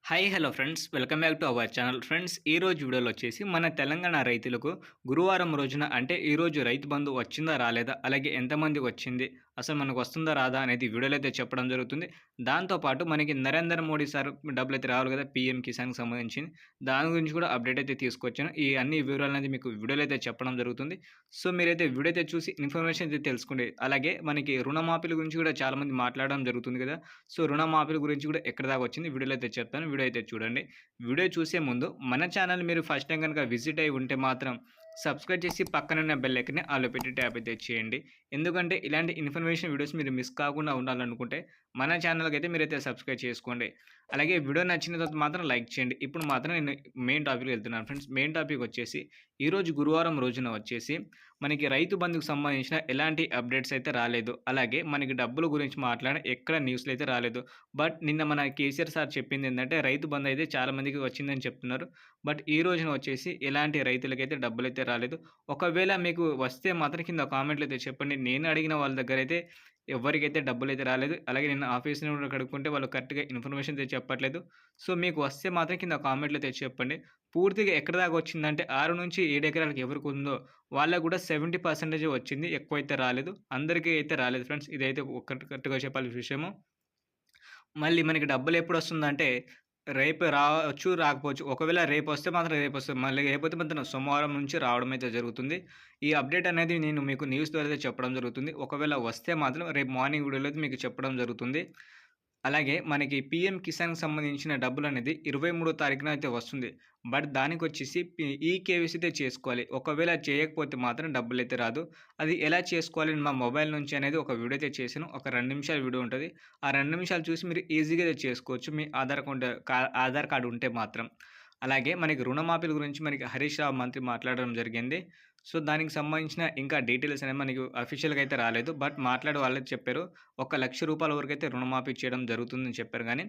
Hi hello friends welcome back to our channel friends ఈ రోజు వీడియోలో వచ్చేసి మన తెలంగాణ రైతులకు గురువారం రోజున అంటే ఈ రోజు రైతు బంధు వచ్చిందా రాలేదా అలాగే ఎంతమందికి వచ్చింది అసలు మనకు వస్తుందా రాదా అనేది వీడియోలో అయితే చెప్పడం జరుగుతుంది. దాంతోపాటు మనకి నరేంద్ర మోడీ సార్ డబ్బులు అయితే రావాలి కదా పీఎం కిసాన్కి సంబంధించి దాని గురించి కూడా అప్డేట్ అయితే తీసుకొచ్చాను. ఈ అన్ని వివరాలు అనేది మీకు వీడియోలో అయితే చెప్పడం జరుగుతుంది. సో మీరైతే వీడియో అయితే చూసి ఇన్ఫర్మేషన్ అయితే తెలుసుకోండి. అలాగే మనకి రుణమాఫీల గురించి కూడా చాలామంది మాట్లాడడం జరుగుతుంది కదా. సో రుణమాఫీల గురించి కూడా ఎక్కడ దాకా వచ్చింది వీడియోలో అయితే చెప్తాను. వీడియో అయితే చూడండి. వీడియో చూసే ముందు మన ఛానల్ మీరు ఫస్ట్ టైం కనుక విజిట్ అయ్యి ఉంటే మాత్రం సబ్స్క్రైబ్ చేసి పక్కనున్న బెల్ ఐకాన్ని ఆల్లో పెట్టి ట్యాప్ అయితే చేయండి. ఎందుకంటే ఇలాంటి ఇన్ఫర్మేషన్ వీడియోస్ మీరు మిస్ కాకుండా ఉండాలనుకుంటే మన ఛానల్కి అయితే మీరైతే సబ్స్క్రైబ్ చేసుకోండి. అలాగే వీడియో నచ్చిన తర్వాత మాత్రం లైక్ చేయండి. ఇప్పుడు మాత్రం నేను మెయిన్ టాపిక్కి వెళ్తున్నాను ఫ్రెండ్స్. మెయిన్ టాపిక్ వచ్చేసి ఈరోజు గురువారం రోజున వచ్చేసి మనకి రైతు బంధుకు సంబంధించిన ఎలాంటి అప్డేట్స్ అయితే రాలేదు. అలాగే మనకి డబ్బుల గురించి మాట్లాడిన ఎక్కడ న్యూస్లు అయితే రాలేదు. బట్ నిన్న మన కేసీఆర్ సార్ చెప్పింది ఏంటంటే రైతు బంధు అయితే చాలా మందికి వచ్చిందని చెప్తున్నారు. బట్ ఈ రోజున వచ్చేసి ఎలాంటి రైతులకైతే డబ్బులైతే రాలేదు. ఒకవేళ మీకు వస్తే మాత్రం కింద కామెంట్లు అయితే చెప్పండి. నేను అడిగిన వాళ్ళ దగ్గర అయితే ఎవరికైతే డబ్బులైతే రాలేదు. అలాగే నేను ఆఫీస్‌లో కూడా కనుక్కుంటే వాళ్ళు కరెక్ట్‌గా ఇన్ఫర్మేషన్ అయితే చెప్పట్లేదు. సో మీకు వస్తే మాత్రం కింద కామెంట్లు అయితే చెప్పండి. పూర్తిగా ఎక్కడి దాకా వచ్చిందంటే 6-7 ఎకరాలకు ఎవరికి ఉందో వాళ్ళకి కూడా 70% వచ్చింది. ఎక్కువైతే రాలేదు. అందరికీ అయితే రాలేదు ఫ్రెండ్స్. ఇదైతే కరెక్ట్‌గా చెప్పాల్సిన విషయము. మళ్ళీ మనకి డబ్బులెప్పుడొస్తుందంటే, రేపు రావచ్చు, రాకపోవచ్చు. ఒకవేళ రేపొస్తే మాత్రం రేపొస్తది. మళ్ళీ లేకపోతే మాత్రం సోమవారం నుంచి రావడం అయితే జరుగుతుంది. ఈ అప్డేట్ అనేది నేను మీకు న్యూస్ ద్వారా అయితే చెప్పడం జరుగుతుంది. ఒకవేళ వస్తే మాత్రం రేపు మార్నింగ్ వీడియోలో అయితే మీకు చెప్పడం జరుగుతుంది. అలాగే మనకి పీఎం కిసాన్‌కి సంబంధించిన డబ్బులనేది 23 తారీఖున అయితే వస్తుంది. బట్ దానికొచ్చేసి ఈకేవైసీ అయితే చేసుకోవాలి. ఒకవేళ చేయకపోతే మాత్రం డబ్బులైతే రాదు. అది ఎలా చేసుకోవాలి మా మొబైల్ నుంచి అనేది ఒక వీడియో అయితే చేశాను. ఒక 2 నిమిషాల వీడియో ఉంటది. ఆ 2 నిమిషాలు చూసి మీరు ఈజీగా అయితే చేసుకోవచ్చు. మీ ఆధార్ కార్డ్ ఉంటే మాత్రం. అలాగే మనకి రుణమాఫీల గురించి మనకి హరీష్ రావు మంత్రి మాట్లాడడం జరిగింది. సో, దానికి సంబంధించిన ఇంకా డీటెయిల్స్ అనేవి మనకు అఫీషియల్‌గా అయితే రాలేదు. బట్ మాట్లాడే వాళ్ళే చెప్పారు. ఒక రూ. 1,00,000 వరకైతే రుణమాఫీ చేయడం జరుగుతుందని చెప్పారు గానీ,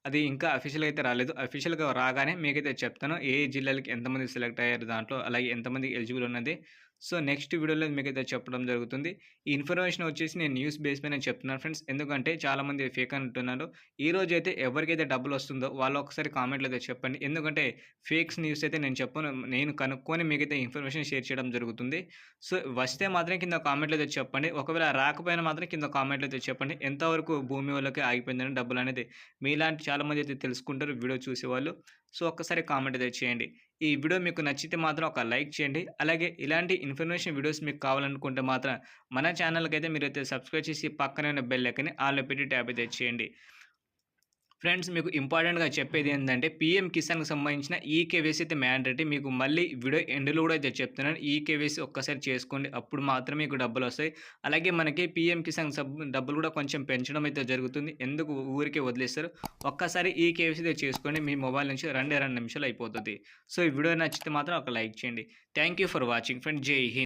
అది ఇంకా అఫీషియల్‌గా అయితే రాలేదు. అఫీషియల్‌గా రాగానే మీకైతే చెప్తాను. ఏ ఏ జిల్లాలకి ఎంతమంది సెలెక్ట్ అయ్యారు దాంట్లో, అలాగే ఎంతమందికి ఎలిజిబుల్ ఉన్నది. సో, నెక్స్ట్ వీడియోలో మీకైతే చెప్పడం జరుగుతుంది. ఈ ఇన్ఫర్మేషన్ వచ్చేసి నేను న్యూస్ బేస్ పైన చెప్తున్నాను ఫ్రెండ్స్. ఎందుకంటే చాలామంది ఫేక్ అంటున్నారు. ఈరోజైతే ఎవరికైతే డబ్బులొస్తుందో వాళ్ళు ఒకసారి కామెంట్‌లో అయితే చెప్పండి. ఎందుకంటే ఫేక్స్ న్యూస్ అయితే నేను చెప్పను. నేను కనుక్కొని మీకైతే ఇన్ఫర్మేషన్ షేర్ చేయడం జరుగుతుంది. సో, వస్తే మాత్రం కింద కామెంట్‌లో అయితే చెప్పండి. ఒకవేళ రాకపోయినా మాత్రం కింద కామెంట్‌లో అయితే చెప్పండి. ఎంతవరకు భూమి వాళ్ళకి ఆగిపోయిందని డబ్బులనేది. మీలాంటి చాలామంది అయితే తెలుసుకుంటారు వీడియో చూసేవాళ్ళు. సో, ఒక్కసారి కామెంట్ అయితే చేయండి. ఈ వీడియో మీకు నచ్చితే మాత్రం ఒక లైక్ చేయండి. అలాగే ఇలాంటి ఇన్ఫర్మేషన్ వీడియోస్ మీకు కావాలనుకుంటే మాత్రం మన ఛానల్‌కైతే మీరైతే సబ్స్క్రైబ్ చేసి పక్కనే ఉన్న బెల్ ఐకాన్ని ఆల్‌లో పెట్టి ట్యాప్ అయితే చేయండి. ఫ్రెండ్స్ మీకు ఇంపార్టెంట్‌గా చెప్పేది ఏందంటే పీఎం కిసాన్‌కి సంబంధించిన ఈకేవైసీ అయితే మ్యాండేటరీ. మీకు మళ్ళీ వీడియో ఎండ్‌లో కూడా అయితే చెప్తున్నాను. ఈకేవైసీ ఒక్కసారి చేసుకోండి. అప్పుడు మాత్రమే మీకు డబ్బులొస్తాయి. అలాగే మనకి పీఎం కిసాన్ డబ్బులు కూడా కొంచెం పెంచడం అయితే జరుగుతుంది. ఎందుకు ఊరికే వదిలేస్తారు. ఒక్కసారి ఈకేవైసీ అయితే చేసుకోండి. మీ మొబైల్ నుంచి 2 నిమిషాలు అయిపోతది. సో ఈ వీడియో నచ్చితే మాత్రం ఒక లైక్ చేయండి. Thank you for watching friends. జై హింద్.